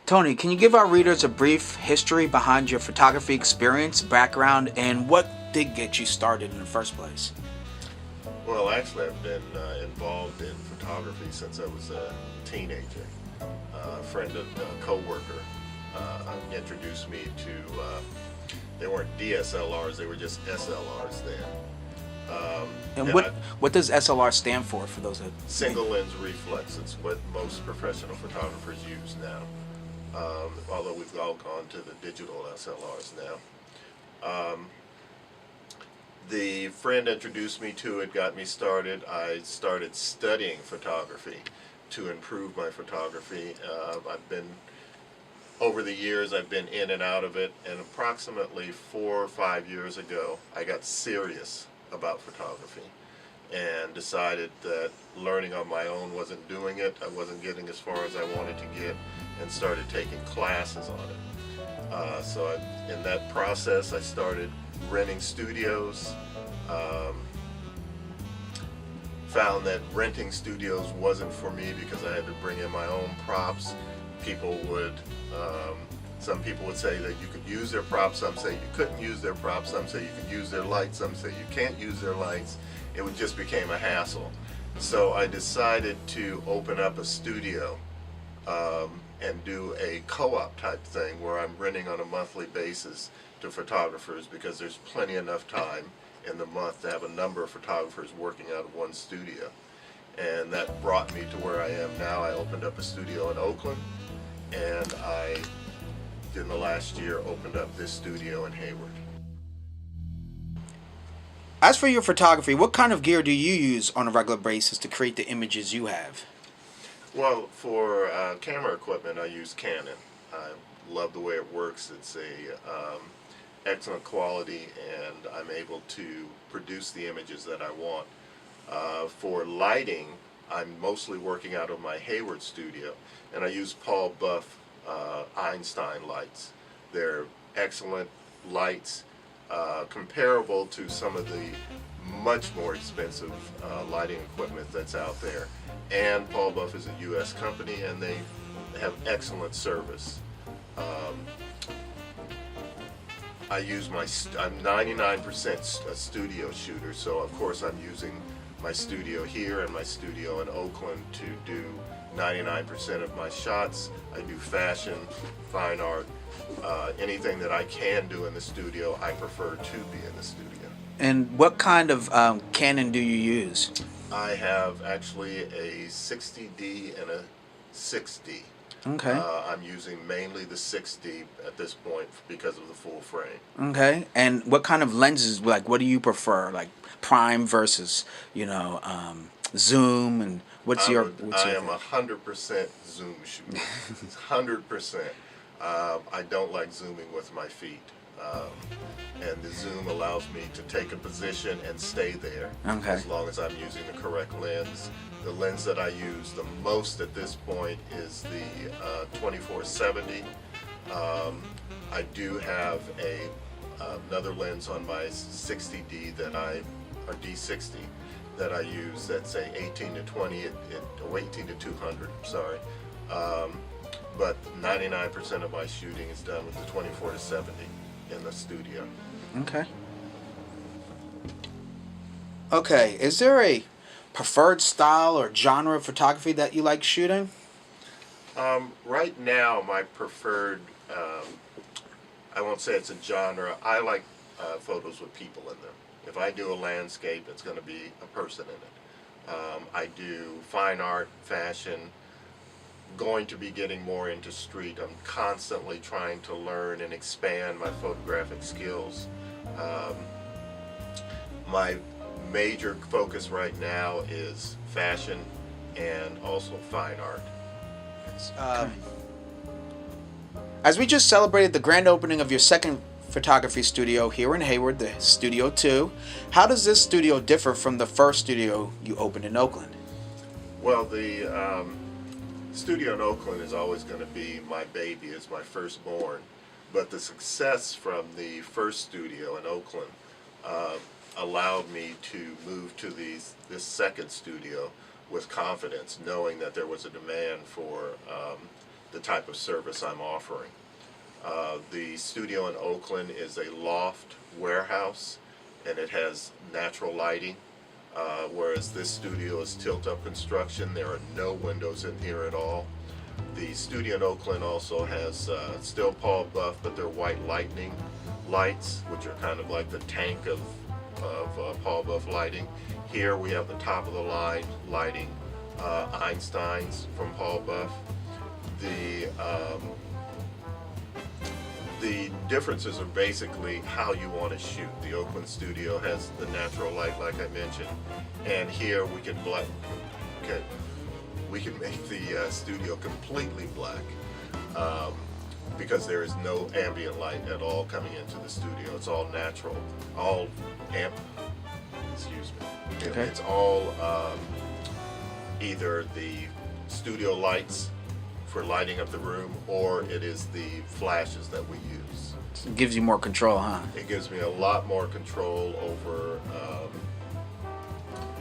Tony, can you give our readers a brief history behind your photography experience, background, and what did get you started in the first place? Well, actually, I've been involved in photography since I was a teenager. A friend of a co-worker introduced me to, they weren't DSLRs, they were just SLRs then. And what does SLR stand for those that... Single lens reflex. It's what most professional photographers use now. Although we've all gone to the digital SLRs now. The friend introduced me to it, got me started. I started studying photography to improve my photography. Over the years, I've been in and out of it, and approximately 4 or 5 years ago, I got serious about photography and decided that learning on my own wasn't doing it. I wasn't getting as far as I wanted to get, and started taking classes on it. In that process, I started renting studios. Found that renting studios wasn't for me because I had to bring in my own props. Some people would say that you could use their props, some say you couldn't use their props, some say you could use their lights, some say you can't use their lights. It just became a hassle. So I decided to open up a studio and do a co-op type thing where I'm renting on a monthly basis to photographers, because there's plenty enough time in the month to have a number of photographers working out of one studio. And that brought me to where I am now. I opened up a studio in Oakland, and I, in the last year, opened up this studio in Hayward. As for your photography, what kind of gear do you use on a regular basis to create the images you have? Well, for camera equipment, I use Canon. I love the way it works. It's a excellent quality, and I'm able to produce the images that I want. For lighting, I'm mostly working out of my Hayward studio, and I use Paul Buff Einstein lights. They're excellent lights, comparable to some of the much more expensive lighting equipment that's out there. And Paul Buff is a U.S. company, and they have excellent service. I'm 99% a studio shooter, so of course I'm using my studio here and my studio in Oakland to do 99% of my shots. I do fashion, fine art, anything that I can do in the studio, I prefer to be in the studio. And what kind of Canon do you use? I have actually a 60D and a 6D. Okay. I'm using mainly the 6D at this point because of the full frame. Okay. And what kind of lenses, like, what do you prefer? Like prime versus, zoom, and what's your I am 100% zoom shooter. 100%. I don't like zooming with my feet. And the zoom allows me to take a position and stay there, okay, as long as I'm using the correct lens. The lens that I use the most at this point is the 2470. I do have another lens on my 60D or D60 that I use. That's a 18 to 20, 18 to 200. Sorry. But 99% of my shooting is done with the 24 to 70 in the studio. Okay. Okay. Is there a preferred style or genre of photography that you like shooting? Right now, my preferred, I won't say it's a genre, I like photos with people in them. If I do a landscape, it's going to be a person in it. I do fine art, fashion, going to be getting more into street. I'm constantly trying to learn and expand my photographic skills. My major focus right now is fashion and also fine art. As we just celebrated the grand opening of your second photography studio here in Hayward, the Studio 2, how does this studio differ from the first studio you opened in Oakland? Well, the studio in Oakland is always going to be my baby, it's my firstborn, but the success from the first studio in Oakland allowed me to move to this second studio with confidence, knowing that there was a demand for the type of service I'm offering. The studio in Oakland is a loft warehouse, and it has natural lighting, whereas this studio is tilt-up construction. There are no windows in here at all. The studio in Oakland also has still Paul Buff, but they're white lightning lights, which are kind of like the tank of Paul Buff lighting. Here we have the top of the line lighting, Einstein's from Paul Buff. The differences are basically how you want to shoot. The Oakland studio has the natural light, like I mentioned, and here we can make the studio completely black, because there is no ambient light at all coming into the studio. It's all natural, all Okay. It's all either the studio lights for lighting up the room, or it is the flashes that we use. It gives you more control, huh? It gives me a lot more control over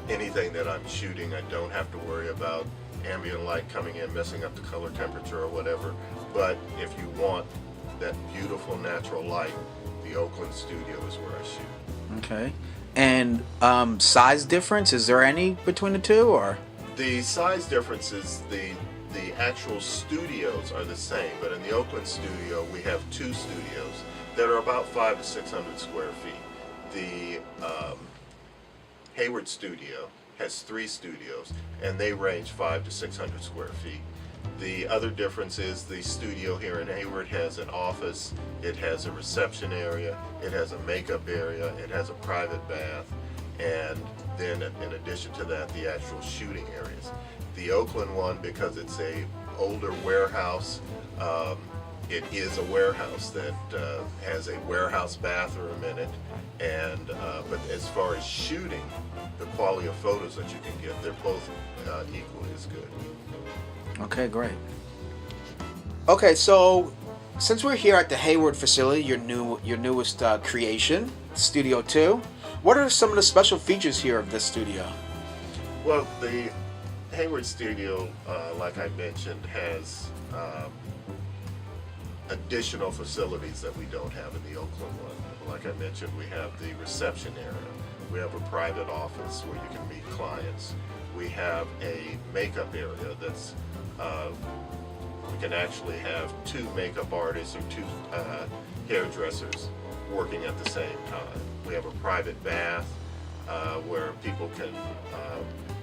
anything that I'm shooting. I don't have to worry about ambient light coming in, messing up the color temperature or whatever. But if you want that beautiful natural light, the Oakland studio is where I shoot. Okay. And size difference, is there any between the two, or? The size differences, the actual studios are the same, but in the Oakland studio we have two studios that are about 500 to 600 square feet. The Hayward studio has 3 studios, and they range 500 to 600 square feet. The other difference is the studio here in Hayward has an office, it has a reception area, it has a makeup area, it has a private bath, and then in addition to that, the actual shooting areas. The Oakland one, because it's a older warehouse, it is a warehouse that has a warehouse bathroom in it, and but as far as shooting, the quality of photos that you can get, they're both equally as good. Okay, great. Okay, so since we're here at the Hayward facility, your newest creation, Studio 2, what are some of the special features here of this studio? Well, the Hayward studio, like I mentioned, has additional facilities that we don't have in the Oakland one. Like I mentioned, we have the reception area. We have a private office where you can meet clients. We have a makeup area that's, we can actually have 2 makeup artists or 2 hairdressers working at the same time. We have a private bath where people can,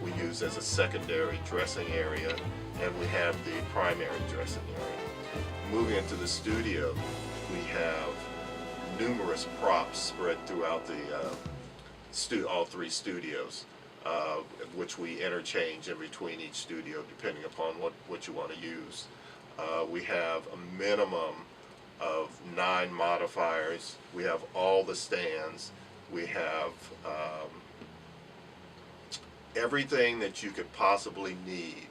we use as a secondary dressing area, and we have the primary dressing area. Moving into the studio, we have numerous props spread throughout the all 3 studios, which we interchange in between each studio depending upon what you want to use. We have a minimum of 9 modifiers. We have all the stands. We have everything that you could possibly need.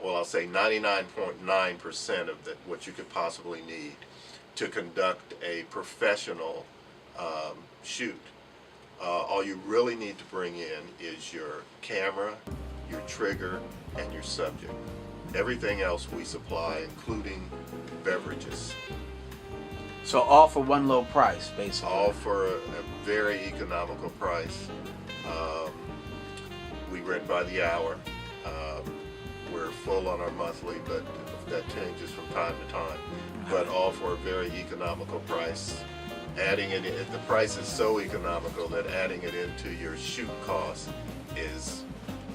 Well, I'll say 99.9% of what you could possibly need to conduct a professional shoot. All you really need to bring in is your camera, your trigger, and your subject. Everything else we supply, including beverages. So all for one low price, basically. All for a very economical price. We rent by the hour. We're full on our monthly, but that changes from time to time. But all for a very economical price. Adding it in, the price is so economical that adding it into your shoot cost is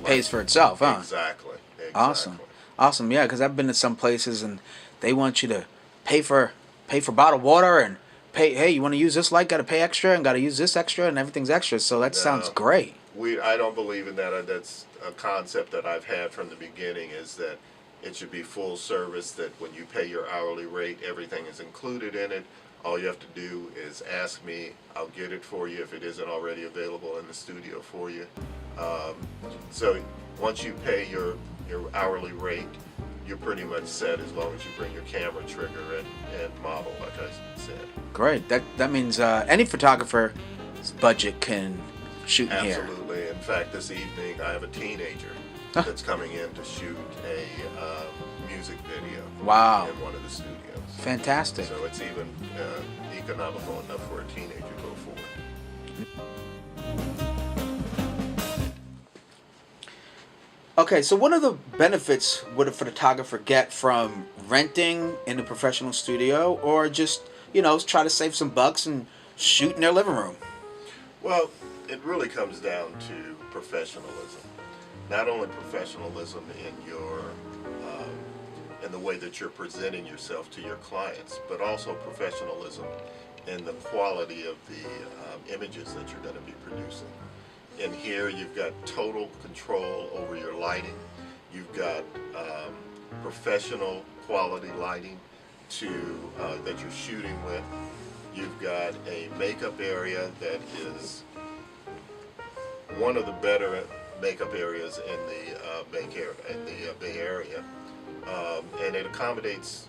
pays for itself, huh? Exactly. Awesome. Yeah, because I've been to some places and they want you to pay for bottled water and pay. Hey, you want to use this light? Got to pay extra, and got to use this extra, and everything's extra. So that sounds great. I don't believe in that. That's a concept that I've had from the beginning, is that it should be full service, that when you pay your hourly rate, everything is included in it. All you have to do is ask me. I'll get it for you if it isn't already available in the studio for you. So once you pay your hourly rate, you're pretty much set, as long as you bring your camera, trigger, and model, like I said. Great. That means any photographer's budget can shoot in here. Absolutely. In fact, this evening I have a teenager that's coming in to shoot a music video Wow. in one of the studios. Fantastic. So it's even economical enough for a teenager to afford. Okay, so what are the benefits would a photographer get from renting in a professional studio, or just, try to save some bucks and shoot in their living room? Well, it really comes down to professionalism. Not only professionalism in the way that you're presenting yourself to your clients, but also professionalism in the quality of the images that you're going to be producing. In here, you've got total control over your lighting. You've got professional quality lighting that you're shooting with. You've got a makeup area that is one of the better makeup areas in the Bay Area, and it accommodates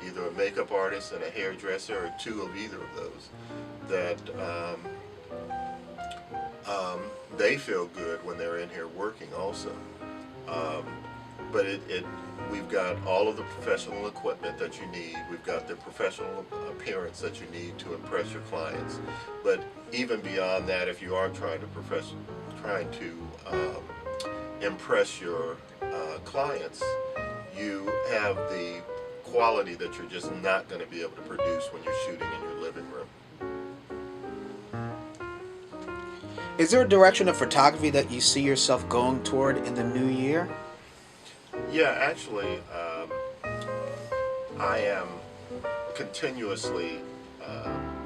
either a makeup artist and a hairdresser, or two of either of those, that they feel good when they're in here working also. But we've got all of the professional equipment that you need. We've got the professional appearance that you need to impress your clients. But even beyond that, if you are trying to impress your clients, you have the quality that you're just not going to be able to produce when you're shooting in your living room. Is there a direction of photography that you see yourself going toward in the new year? Yeah, actually, I am continuously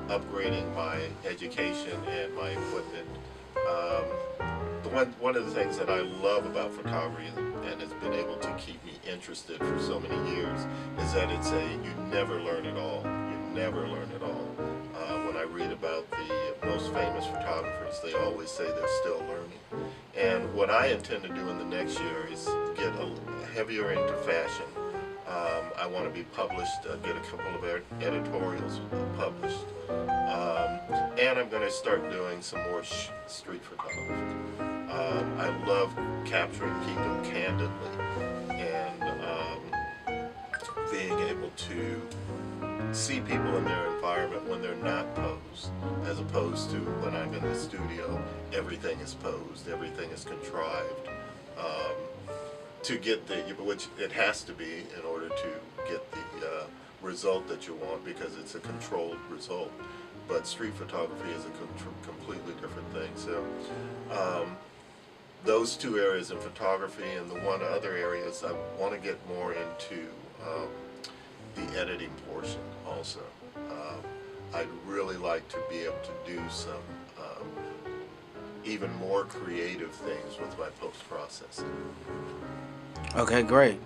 upgrading my education and my equipment. One of the things that I love about photography and has been able to keep me interested for so many years is that you never learn it all. You never learn it all. When I read about the most famous photographers, they always say they're still learning. And what I intend to do in the next year is get heavier into fashion. I want to be published, get a couple of editorials published. And I'm going to start doing some more street photography. I love capturing people candidly and being able to see people in their environment when they're not posed, as opposed to when I'm in the studio, everything is posed, everything is contrived, to get which it has to be in order to get the result that you want, because it's a controlled result. But street photography is a completely different thing. So those two areas in photography, and the one other area is I want to get more into the editing portion also. I'd really like to be able to do some even more creative things with my post-processing. Okay, great.